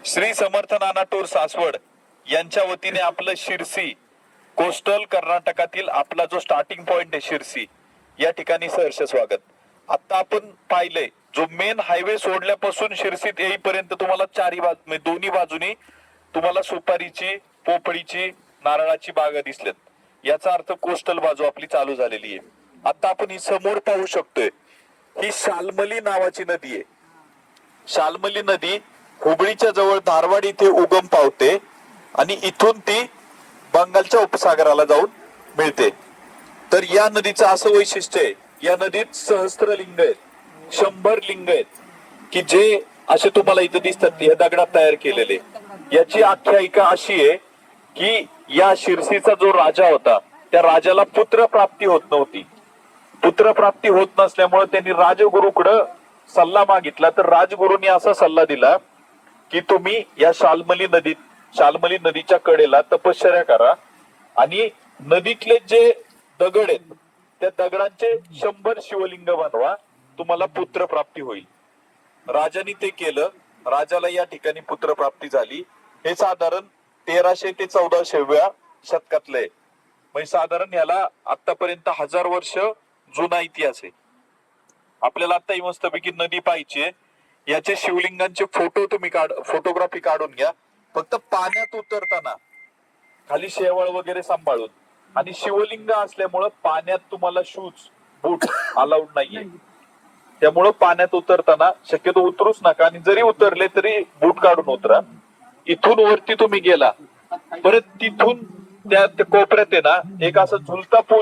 श्री समर्थ नाना tour Saswad यांच्या वतीने आपलं शिरसी कोस्टल कर्नाटकातील आपला जो स्टार्टिंग पॉइंट आहे शिरसी या ठिकाणी सहर्ष स्वागत. आता आपण पाहिलंय जो मेन हायवे सोडल्यापासून शिरसीत येईपर्यंत तुम्हाला दोन्ही बाजूनी तुम्हाला सुपारीची, पोपळीची, नारळाची बागा दिसल्यात. याचा अर्थ कोस्टल बाजू आपली चालू झालेली आहे. आता आपण ही समोर पाहू शकतोय ही शाल्मली नावाची नदी आहे. शाल्मली नदी हुबळीच्या जवळ धारवाड इथे उगम पावते आणि इथून ती बंगालच्या उपसागराला जाऊन मिळते. तर या नदीचं असं वैशिष्ट्य आहे, या नदीत सहस्त्र लिंग आहेत, 100 लिंग आहेत की जे असे तुम्हाला इथे दिसतात या दगडात तयार केलेले. याची आख्यायिका अशी आहे की या शिरसीचा जो राजा होता त्या राजाला पुत्र प्राप्ती होत नव्हती. पुत्र प्राप्ती होत नसल्यामुळे त्यांनी राजगुरूकडे सल्ला मागितला. तर राजगुरूंनी असा सल्ला दिला की तुम्ही या शाल्मली नदीच्या कडेला तपश्चर्या करा आणि नदीतले जे दगड आहेत त्या दगडांचे 100 शिवलिंग बनवा, तुम्हाला पुत्र प्राप्ती होईल. राजाने ते केलं. राजाला या ठिकाणी पुत्र प्राप्ती झाली. हे साधारण 1300 ते 1400व्या शतकातलं आहे. म्हणजे साधारण याला आतापर्यंत 1000 वर्ष जुना इतिहास आहे. आपल्याला आता ही मस्तपैकी नदी पाहिजे, याचे शिवलिंगांचे फोटो तुम्ही फोटोग्राफी काढून घ्या. फक्त पाण्यात उतरताना खाली शेवाळ वगैरे सांभाळून, आणि शिवलिंग असल्यामुळं पाण्यात तुम्हाला शूज बूट अलाउड नाहीये. त्यामुळं पाण्यात उतरताना शक्यतो उतरूच नका, आणि जरी उतरले तरी बूट काढून उतरा. इथून वरती तुम्ही गेला परत तिथून त्या कोपऱ्यात आहे ना एक असं झुलता पूल